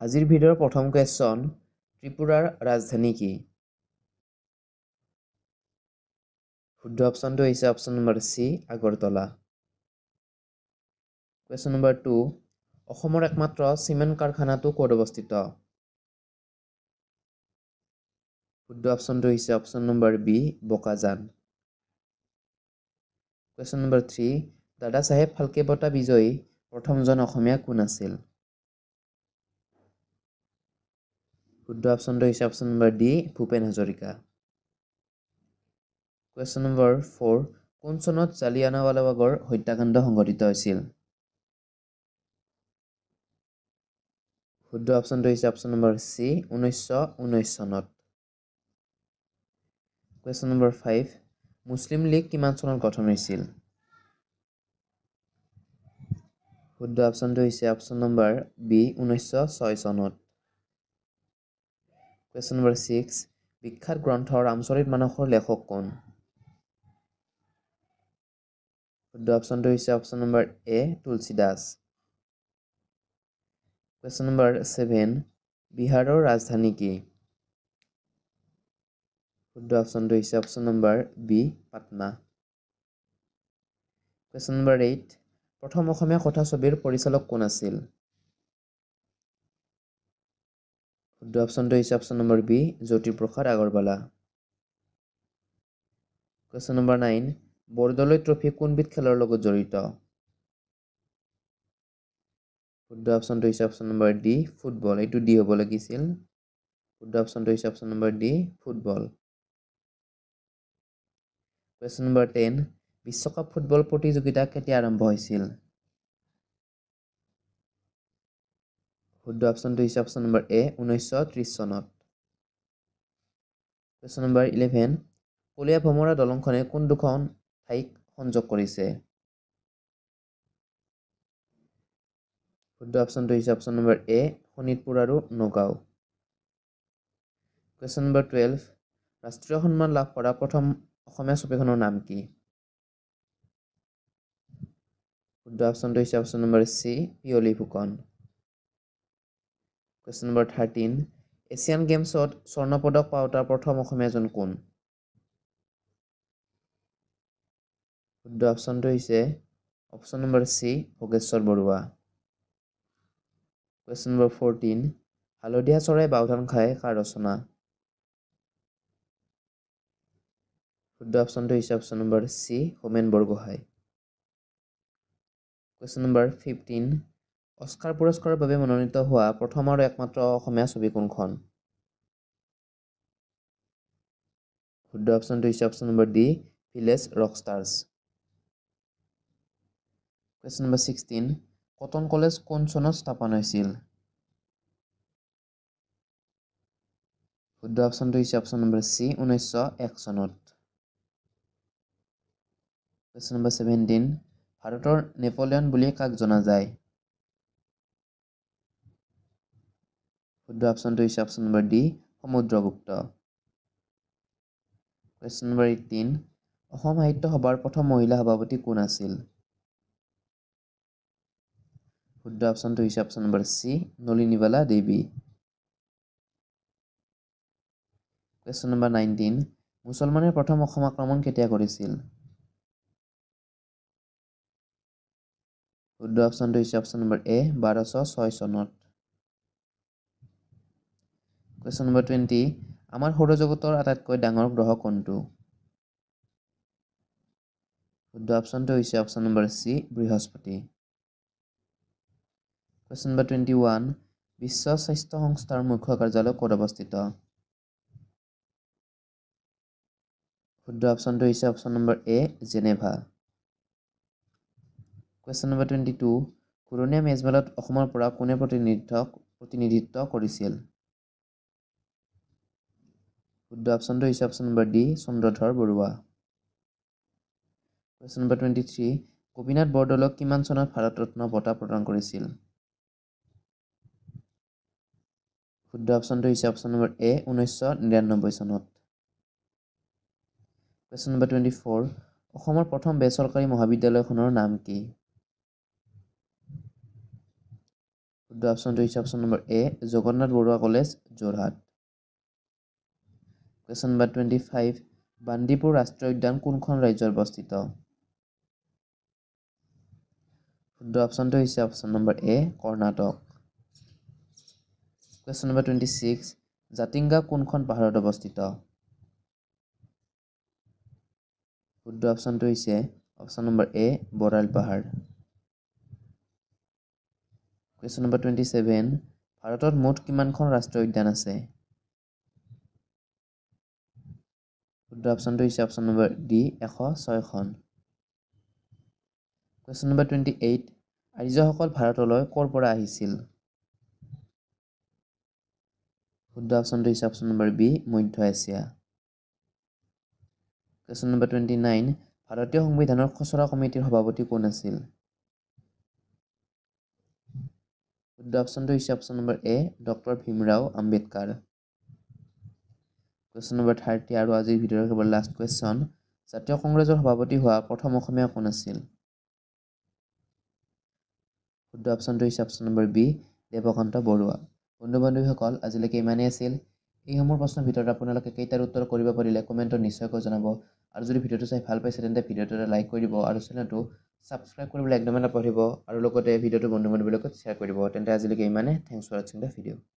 আজিৰ ভিডিঅ'ৰ প্ৰথম কুৱেশ্যন, ত্ৰিপুৰাৰ ৰাজধানী কি? শুদ্ধ অপশ্যনটো হৈছে option number C, Agartala. Question number 2, অসমৰ একমাত্ৰ চিমেণ্ট কাৰখানাটো ক'ত অৱস্থিত? শুদ্ধ অপশ্যনটো হৈছে option number B, Bokajan. Question number 3, দাদা চাহেব ফাল্কে বঁটা বিজয়ী প্ৰথমজন অসমীয়া কোন আছিল? শুদ্ধ অপশ্যনটো হৈছে option number D, Bhupen Hazarika. Question number 4, কোন চনত জালিয়ানাৱালাবাগৰ হত্যাকাণ্ড সংঘটিত হৈছিল? শুদ্ধ অপশ্যনটো হৈছে অপশ্যন নম্বৰ চি, 1919 চনত। কুৱেশ্যন নম্বৰ 5, মুছলিম লীগ কিমান চনত গঠন হৈছিল? শুদ্ধ অপশ্যনটো হৈছে অপশ্যন নম্বৰ বি, 1906 চনত। কুৱেশ্যন নম্বৰ 6, বিখ্যাত গ্ৰন্থ ৰামচৰিত মানসৰ লেখক কোন? শুদ্ধ অপশ্যনটো হৈছে option number A, Tulsidas. Question number 7, বিহাৰৰ ৰাজধানী কি? শুদ্ধ অপশ্যনটো হৈছে option number B, Patna. Question number 8, প্ৰথম অসমীয়া কথাছবিৰ পৰিচালক কোন আছিল? শুদ্ধ অপশ্যনটো হৈছে option number B, Jyotiprasad Agarwala. Question number 9, Bordoloi trophy কোনবিধ খেলৰ লগত জড়িত? শুদ্ধ অপশ্যনটো হৈছে অপশ্যন নম্বৰ ডি, ফুটবল। এইটো ডি হ'ব লাগিছিল। শুদ্ধ অপশ্যনটো হৈছে option number D, football. Question number 10, বিশ্বকাপ ফুটবল প্ৰতিযোগিতা কেতিয়া আৰম্ভ হৈছিল? শুদ্ধ অপশ্যনটো হৈছে অপশ্যন নম্বৰ এ, 1930 চনত। কুৱেশ্যন নম্বৰ 11, কলীয়া ভোমোৰা দলংখনে কোন দুখন ঠাইক সংযোগ কৰিছে? শুদ্ধ অপশ্যনটো হৈছে অপশ্যন নম্বৰ এ, শোণিতপুৰ আৰু নগাঁও। কুৱেশ্যন নম্বৰ 12, ৰাষ্ট্ৰীয় সন্মান লাভ কৰা প্ৰথম অসমীয়া ছবিখনৰ নাম কি? শুদ্ধ অপশ্যনটো হৈছে option number C, Piyali Phukan. Question number 13, Asian গেমছত স্বৰ্ণ পদক পাওঁতা প্ৰথম অসমীয়াজন কোন? শুদ্ধ অপশ্যনটো হৈছে option number C, Bhogeswar Barua. Question number 14, হালধীয়া চৰাই বাওধান খায় কাৰ ৰচনা? শুদ্ধ অপশ্যনটো হৈছে option number C, Homen Borgohain. Question number 15, Oscar পুৰস্কাৰৰ বাবে মনোনীত হোৱা প্ৰথম আৰু একমাত্ৰ অসমীয়া ছবি কোনখন? শুদ্ধ অপশ্যনটো হৈছে option number D, village Rockstars. Question number 16, cotton college কোন চনত স্থাপন হৈছিল? শুদ্ধ অপশ্যনটো হৈছে অপশ্যন নম্বৰ চি, 1901 চনত। কুৱেশ্যন নম্বৰ 17, ভাৰতৰ নেপোলিয়ন বুলি কাক জনা যায়? শুদ্ধ অপশ্যনটো হৈছে option number D, Samudragupta. Question number 18, Assam সাহিত্য সভাৰ প্ৰথম মহিলা সভাপতি কোন আছিল? শুদ্ধ অপশ্যনটো হৈছে option number C, Nalinibala Devi. Question number 19, মুছলমানে প্ৰথম অসম আক্ৰমণ কেতিয়া কৰিছিল? শুদ্ধ অপশ্যনটো হৈছে অপশ্যন নম্বৰ এ, 1206 চনত। কুৱেশ্যন নম্বৰ 20, আমাৰ সৌৰজগতৰ আটাইতকৈ ডাঙৰ গ্ৰহ কোনটো? শুদ্ধ অপশ্যনটো হৈছে অপশ্যন নম্বৰ চি, বৃহস্পতি। কুৱেশ্যন নম্বৰ 21, বিশ্ব স্বাস্থ্য সংস্থাৰ মুখ্য কাৰ্যালয় ক'ত অৱস্থিত? শুদ্ধ অপশ্যনটো হৈছে অপশ্যন নম্বৰ এ, জেনেভা। কুৱেশ্যন নম্বৰ 22, ঘূৰণীয়া মেজমেলত অসমৰ পৰা কোনে প্ৰতিনিধিত্ব কৰিছিল? শুদ্ধ অপশ্যনটো হৈছে option number D, Chandradhar Barua. Question number 23, Gopinath বৰদলৈক কিমান চনত ভাৰত ৰত্ন বঁটা প্ৰদান কৰিছিল? শুদ্ধ অপশ্যনটো হৈছে অপশ্যন নম্বৰ এ, 1999 চনত। কুৱেশ্যন নম্বৰ 24, অসমৰ প্ৰথম বেচৰকাৰী মহাবিদ্যালয়খনৰ নাম কি? শুদ্ধ অপশ্যনটো হৈছে option number A Jagannath Barua college Jorhat question number 25 Bandipur ৰাষ্ট্ৰীয় উদ্যান কোনখন ৰাজ্যত অৱস্থিত শুদ্ধ অপশ্যনটো হৈছে option number A Karnataka question number 26 Jatinga কোনখন পাহাৰত অৱস্থিত শুদ্ধ অপশ্যনটো হৈছে অপশ্যন নম্বৰ এ বৰাইল পাহাৰ কুৱেশ্যন নম্বৰ 27 ভাৰতত মুঠ কিমানখন ৰাষ্ট্ৰীয় উদ্যান আছে শুদ্ধ অপশ্যনটো হৈছে অপশ্যন নম্বৰ ডি 106খন কুৱেশ্যন নম্বৰ 28 আৰ্যসকল ভাৰতলৈ ক'ৰ পৰা আহিছিল শুদ্ধ অপশ্যনটো হৈছে অপশ্যন নম্বৰ বি মধ্য এছিয়া কুৱেশ্যন নম্বৰ 29 ভাৰতীয় সংবিধানৰ খচৰা কমিটিৰ সভাপতি কোন আছিল শুদ্ধ অপশ্যনটো হৈছে option number A doctor Bhimrao Ambedkar question number 30 আৰু আজিৰ ভিডিঅ'ৰ কেৱল লাষ্ট কুৱেশ্যন জাতীয় কংগ্ৰেছৰ সভাপতি হোৱা প্ৰথম অসমীয়া কোন আছিল শুদ্ধ অপশ্যনটো হৈছে option number B Devakanta Barua বন্ধু বান্ধৱীসকল আজিলৈকে ইমানেই আছিল এইসমূহ প্ৰশ্নৰ ভিতৰত আপোনালোকে কেইটাৰ উত্তৰ কৰিব পাৰিলে কমেণ্টত নিশ্চয়কৈ জনাব আৰু যদি ভিডিঅ'টো চাই ভাল পাইছে তেন্তে ভিডিঅ'টো এটা লাইক কৰি দিব আৰু চেনেলটো ছাবস্ক্ৰাইব কৰিবলৈ একদমেই নাপাহৰিব আৰু লগতে ভিডিঅ'টো বন্ধু বান্ধৱীৰ লগত শ্বেয়াৰ কৰিব তেন্তে আজিলৈকে ইমানে থেংকছ ফৰ ৱাচিং দ্য ভিডিঅ'